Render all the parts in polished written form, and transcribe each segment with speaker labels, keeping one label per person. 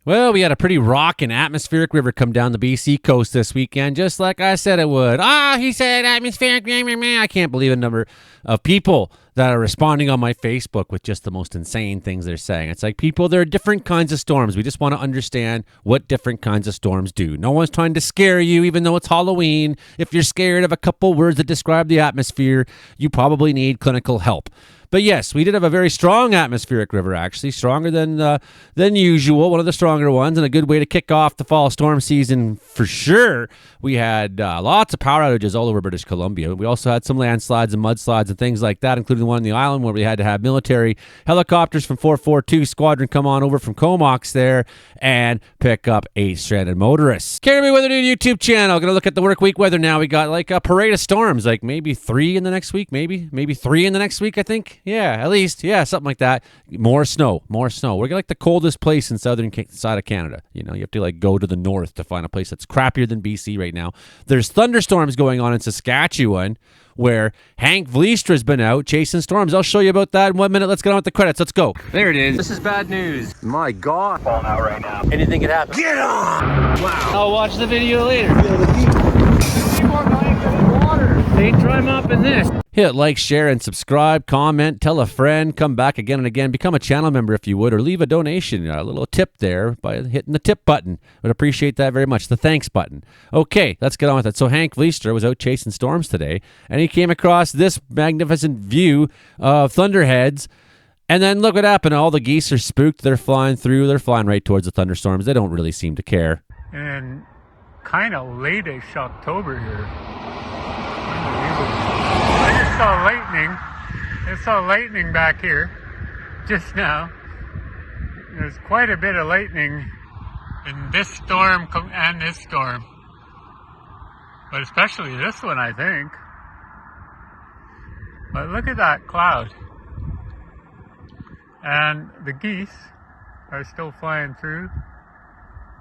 Speaker 1: Well, we had a pretty rockin' atmospheric river come down the BC coast this weekend, just like I said it would. He said atmospheric. I can't believe the number of people that are responding on my Facebook with just the most insane things they're saying. It's like, people, there are different kinds of storms. We just want to understand what different kinds of storms do. No one's trying to scare you, even though it's Halloween. If you're scared of a couple words that describe the atmosphere, you probably need clinical help. But yes, we did have a very strong atmospheric river, actually, stronger than usual, one of the stronger ones, and a good way to kick off the fall storm season for sure. We had lots of power outages all over British Columbia. We also had some landslides and mudslides and things like that, including the one on the island where we had to have military helicopters from 442 Squadron come on over from Comox there and pick up 8 stranded motorists. Caribbean Weather News YouTube channel. Going to look at the work week weather now. We got like a parade of storms, like maybe 3 in the next week, maybe 3 in the next week, I think. Yeah, at least. Yeah, something like that. More snow. We're like the coldest place in southern side of Canada. You know, you have to like go to the north to find a place that's crappier than BC right now. There's thunderstorms going on in Saskatchewan where Hank Vleestra's been out chasing storms. I'll show you about that in 1 minute. Let's get on with the credits. Let's go. There it is. This is bad news. My God.
Speaker 2: Falling out right now.
Speaker 1: Anything could happen.
Speaker 2: Get on!
Speaker 1: Wow. I'll watch the video later.
Speaker 2: 3 more blankets of water.
Speaker 1: They dry mopping this. Hit like, share, and subscribe, comment, tell a friend, come back again and again, become a channel member if you would, or leave a donation, a little tip there by hitting the tip button. Would appreciate that very much, the thanks button. Okay, let's get on with it. So Hank Vleestra was out chasing storms today, and he came across this magnificent view of thunderheads, and then look what happened. All the geese are spooked. They're flying through. They're flying right towards the thunderstorms. They don't really seem to care.
Speaker 3: And kind of late-ish October here. I just saw lightning. I saw lightning back here just now. There's quite a bit of lightning in this storm and this storm. But especially this one, I think. But look at that cloud. And the geese are still flying through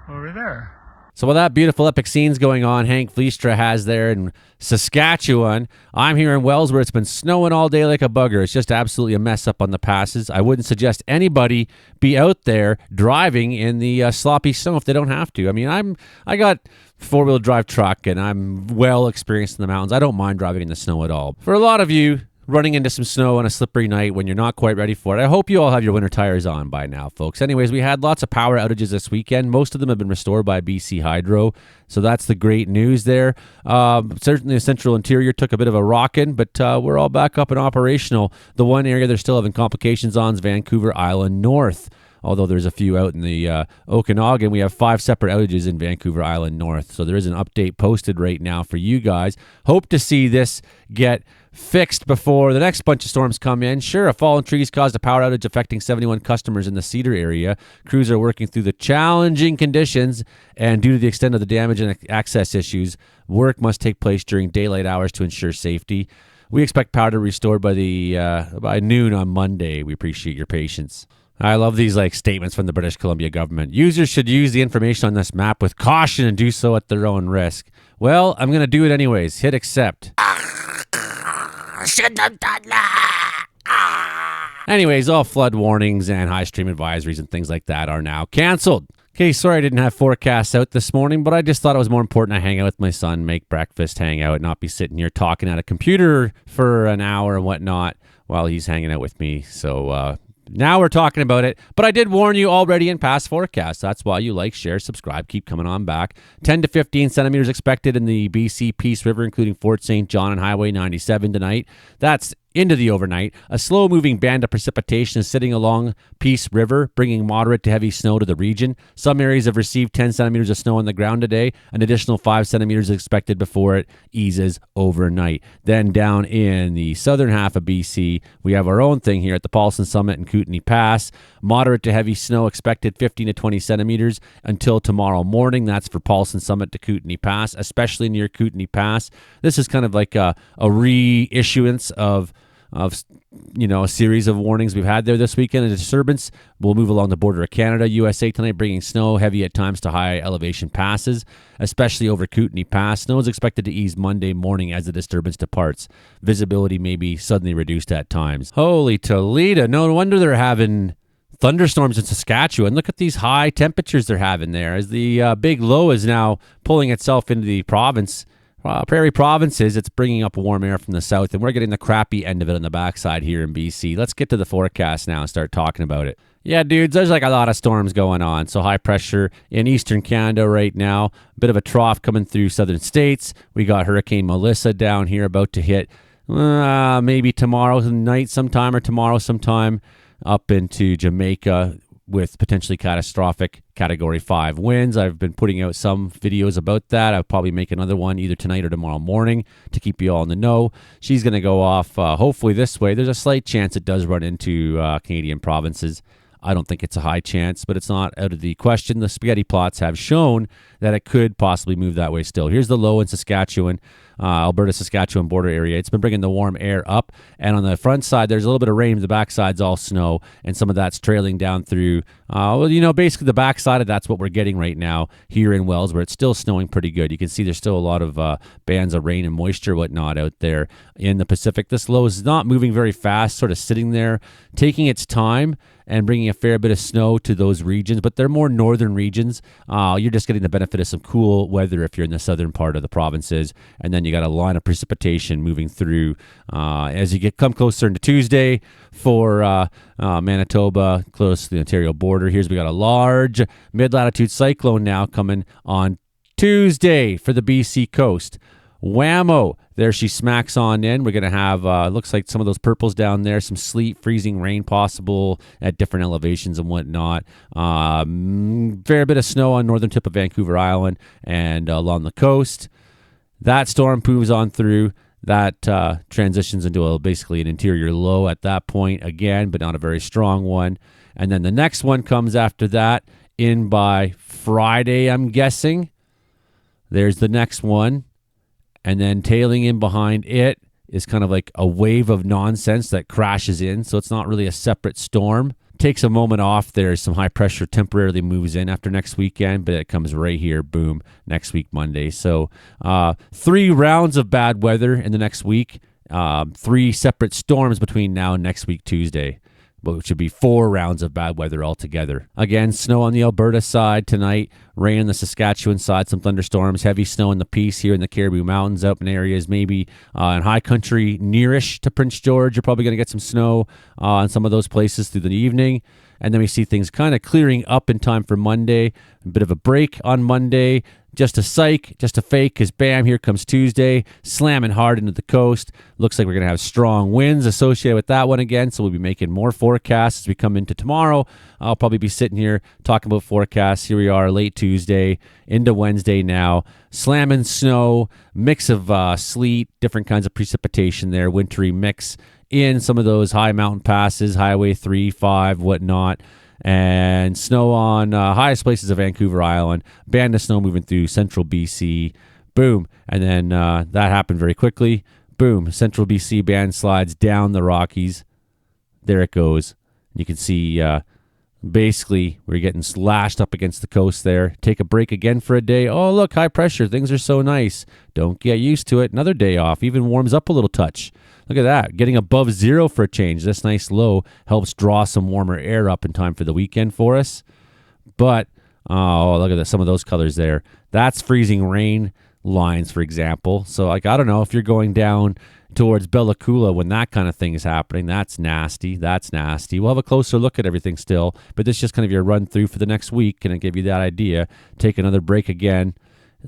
Speaker 3: over there.
Speaker 1: So while that beautiful epic scene's going on, Hank Vleestra has there in Saskatchewan, I'm here in Wells where it's been snowing all day like a bugger. It's just absolutely a mess up on the passes. I wouldn't suggest anybody be out there driving in the sloppy snow if they don't have to. I mean, I got 4-wheel drive truck and I'm well experienced in the mountains. I don't mind driving in the snow at all. For a lot of you, running into some snow on a slippery night when you're not quite ready for it. I hope you all have your winter tires on by now, folks. Anyways, we had lots of power outages this weekend. Most of them have been restored by BC Hydro, so that's the great news there. Certainly the central interior took a bit of a rockin', but we're all back up and operational. The one area they're still having complications on is Vancouver Island North. Although there's a few out in the Okanagan, we have 5 separate outages in Vancouver Island North. So there is an update posted right now for you guys. Hope to see this get fixed before the next bunch of storms come in. Sure, a fallen trees caused a power outage affecting 71 customers in the Cedar area. Crews are working through the challenging conditions, and due to the extent of the damage and access issues, work must take place during daylight hours to ensure safety. We expect power to be restored by noon on Monday. We appreciate your patience. I love these statements from the British Columbia government. Users should use the information on this map with caution and do so at their own risk. Well, I'm going to do it anyways. Hit accept. Should have done that. Anyways, all flood warnings and high stream advisories and things like that are now canceled. Okay, sorry I didn't have forecasts out this morning, but I just thought it was more important to hang out with my son, make breakfast, hang out, not be sitting here talking at a computer for an hour and whatnot while he's hanging out with me. So, now we're talking about it, but I did warn you already in past forecasts. That's why you like, share, subscribe, keep coming on back. 10 to 15 centimeters expected in the BC Peace River, including Fort St. John and Highway 97 tonight. That's into the overnight. A slow-moving band of precipitation is sitting along Peace River, bringing moderate to heavy snow to the region. Some areas have received 10 centimeters of snow on the ground today. An additional 5 centimeters is expected before it eases overnight. Then down in the southern half of BC, we have our own thing here at the Paulson Summit and Kootenay Pass. Moderate to heavy snow expected 15 to 20 centimeters until tomorrow morning. That's for Paulson Summit to Kootenay Pass, especially near Kootenay Pass. This is kind of like a reissuance of a series of warnings we've had there this weekend. A disturbance will move along the border of Canada, USA tonight, bringing snow, heavy at times to high elevation passes, especially over Kootenay Pass. Snow is expected to ease Monday morning as the disturbance departs. Visibility may be suddenly reduced at times. Holy Toledo, no wonder they're having thunderstorms in Saskatchewan. Look at these high temperatures they're having there as the big low is now pulling itself into the province. Prairie provinces, it's bringing up warm air from the south, and we're getting the crappy end of it on the backside here in BC. Let's get to the forecast now and start talking about it. Yeah, dudes, there's like a lot of storms going on. So high pressure in eastern Canada right now. A bit of a trough coming through southern states. We got Hurricane Melissa down here about to hit maybe tomorrow night sometime or tomorrow sometime up into Jamaica with potentially catastrophic Category 5 winds. I've been putting out some videos about that. I'll probably make another one either tonight or tomorrow morning to keep you all in the know. She's going to go off hopefully this way. There's a slight chance it does run into Canadian provinces. I don't think it's a high chance, but it's not out of the question. The spaghetti plots have shown that it could possibly move that way still. Here's the low in Saskatchewan, Alberta-Saskatchewan border area. It's been bringing the warm air up, and on the front side, there's a little bit of rain. The backside's all snow, and some of that's trailing down through, basically the backside of that's what we're getting right now here in Wells, where it's still snowing pretty good. You can see there's still a lot of bands of rain and moisture, whatnot, out there in the Pacific. This low is not moving very fast, sort of sitting there, taking its time, and bringing a fair bit of snow to those regions, but they're more northern regions. You're just getting the benefit of some cool weather if you're in the southern part of the provinces, and then you got a line of precipitation moving through as you come closer into Tuesday for Manitoba, close to the Ontario border. We got a large mid-latitude cyclone now coming on Tuesday for the BC coast. Whammo. There she smacks on in. We're going to have, looks like some of those purples down there, some sleet, freezing rain possible at different elevations and whatnot. Fair bit of snow on northern tip of Vancouver Island and along the coast. That storm moves on through. That transitions into basically an interior low at that point again, but not a very strong one. And then the next one comes after that in by Friday, I'm guessing. There's the next one. And then tailing in behind it is kind of like a wave of nonsense that crashes in. So it's not really a separate storm. Takes a moment off. There's some high pressure temporarily moves in after next weekend, but it comes right here, boom, next week, Monday. So 3 rounds of bad weather in the next week. 3 separate storms between now and next week, Tuesday, which would be 4 rounds of bad weather altogether. Again, snow on the Alberta side tonight, rain on the Saskatchewan side, some thunderstorms, heavy snow in the Peace here in the Cariboo Mountains, up in areas maybe in high country nearish to Prince George. You're probably going to get some snow in some of those places through the evening. And then we see things kind of clearing up in time for Monday. A bit of a break on Monday. Just a psych, just a fake, because bam, here comes Tuesday, slamming hard into the coast. Looks like we're going to have strong winds associated with that one again, so we'll be making more forecasts as we come into tomorrow. I'll probably be sitting here talking about forecasts. Here we are, late Tuesday into Wednesday now. Slamming snow, mix of sleet, different kinds of precipitation there, wintry mix in some of those high mountain passes, Highway 3, 5, whatnot. And snow on highest places of Vancouver Island, band of snow moving through central BC, boom. And then that happened very quickly, boom. Central BC band slides down the Rockies. There it goes. You can see basically we're getting slashed up against the coast there. Take a break again for a day. Oh, look, high pressure. Things are so nice. Don't get used to it. Another day off. Even warms up a little touch. Look at that, getting above 0 for a change. This nice low helps draw some warmer air up in time for the weekend for us. But, oh, look at that, some of those colors there. That's freezing rain lines, for example. So, I don't know, if you're going down towards Bella Coola when that kind of thing is happening, that's nasty. That's nasty. We'll have a closer look at everything still, but this is just kind of your run through for the next week, and I give you that idea. Take another break again.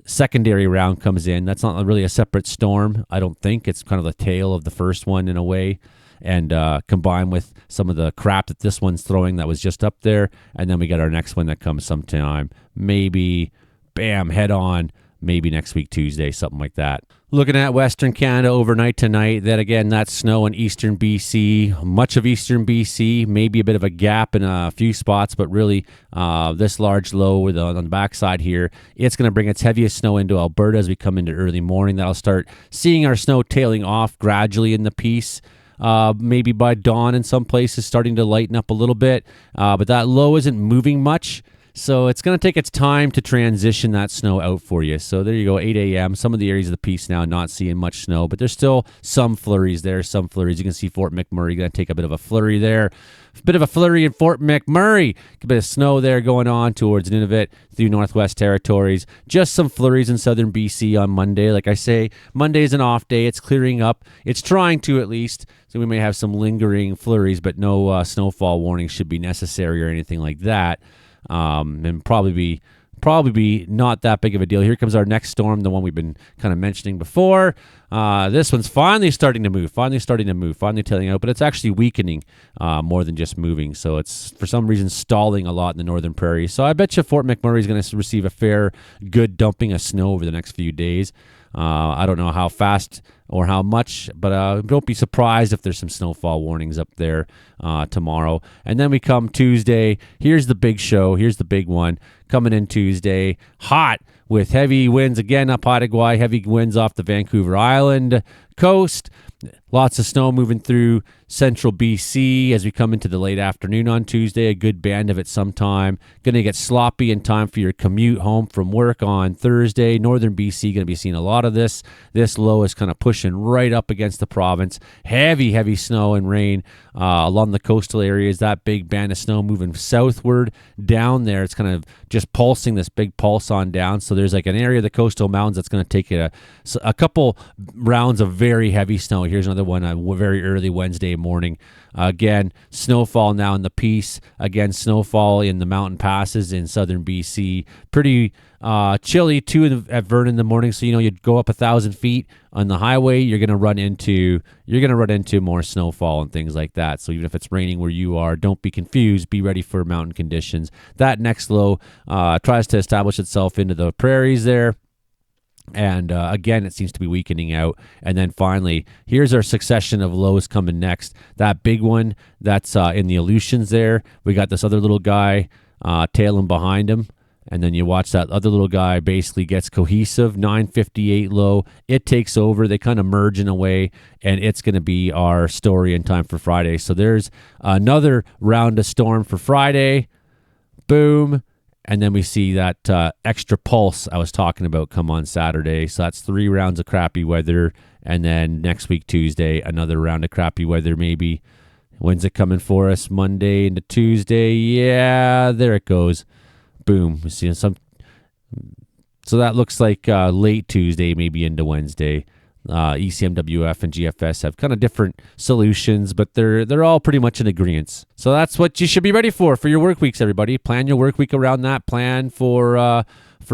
Speaker 1: Secondary round comes in. That's not really a separate storm, I don't think. It's kind of the tail of the first one in a way, and combined with some of the crap that this one's throwing that was just up there. And then we got our next one that comes sometime. Maybe, bam, head on. Maybe next week, Tuesday, something like that. Looking at Western Canada overnight tonight, then again, that's snow in eastern BC, much of eastern BC, maybe a bit of a gap in a few spots, but really this large low on the backside here, it's going to bring its heaviest snow into Alberta as we come into early morning. That'll start seeing our snow tailing off gradually in the Peace. Maybe by dawn in some places starting to lighten up a little bit, but that low isn't moving much. So it's going to take its time to transition that snow out for you. So there you go, 8 a.m. Some of the areas of the piece now not seeing much snow, but there's still some flurries there, some flurries. You can see Fort McMurray going to take a bit of a flurry there. A bit of a flurry in Fort McMurray. A bit of snow there going on towards Nunavut through Northwest Territories. Just some flurries in southern BC on Monday. Like I say, Monday is an off day. It's clearing up. It's trying to, at least. So we may have some lingering flurries, but no snowfall warnings should be necessary or anything like that. And probably be not that big of a deal. Here comes our next storm, the one we've been kind of mentioning before. This one's finally starting to move, finally tailing out, but it's actually weakening more than just moving. So it's for some reason stalling a lot in the northern prairies. So I bet you Fort McMurray is going to receive a fair, good dumping of snow over the next few days. I don't know how fast or how much, but don't be surprised if there's some snowfall warnings up there tomorrow. And then we come Tuesday. Here's the big show. Here's the big one coming in Tuesday. Hot with heavy winds again up Hattagawai, heavy winds off the Vancouver Island coast. Lots of snow moving through central BC as we come into the late afternoon on Tuesday. A good band of it sometime. Going to get sloppy in time for your commute home from work on Thursday. Northern BC going to be seeing a lot of this. This low is kind of pushing right up against the province. Heavy snow and rain along the coastal areas. That big band of snow moving southward down there. It's kind of just pulsing this big pulse on down. So there's like an area of the coastal mountains that's going to take a couple rounds of very heavy snow. Here's another one very early Wednesday morning. Again, snowfall now in the Peace. Again, snowfall in the mountain passes in southern BC. Pretty chilly too at Vernon in the morning. So you'd go up 1,000 feet on the highway, you're gonna run into more snowfall and things like that. So even if it's raining where you are, don't be confused. Be ready for mountain conditions. That next low tries to establish itself into the prairies there. And again, it seems to be weakening out. And then finally, here's our succession of lows coming next. That big one that's in the Aleutians there. We got this other little guy tailing behind him. And then you watch that other little guy basically gets cohesive, 958 low. It takes over. They kind of merge in a way, and it's going to be our story in time for Friday. So there's another round of storm for Friday. Boom. And then we see that extra pulse I was talking about come on Saturday. So that's 3 rounds of crappy weather. And then next week, Tuesday, another round of crappy weather maybe. When's it coming for us? Monday into Tuesday. Yeah, there it goes. Boom. We're seeing some. So that looks like late Tuesday, maybe into Wednesday. ECMWF and GFS have kind of different solutions, but they're all pretty much in agreement. So that's what you should be ready for your work weeks, everybody. Plan your work week around that. Plan for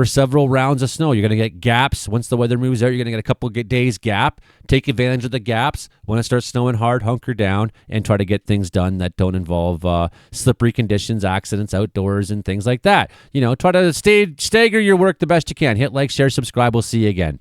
Speaker 1: several rounds of snow. You're going to get gaps. Once the weather moves out, you're going to get a couple of days gap. Take advantage of the gaps. When it starts snowing hard, hunker down and try to get things done that don't involve slippery conditions, accidents outdoors, and things like that. Try to stagger your work the best you can. Hit like, share, subscribe. We'll see you again.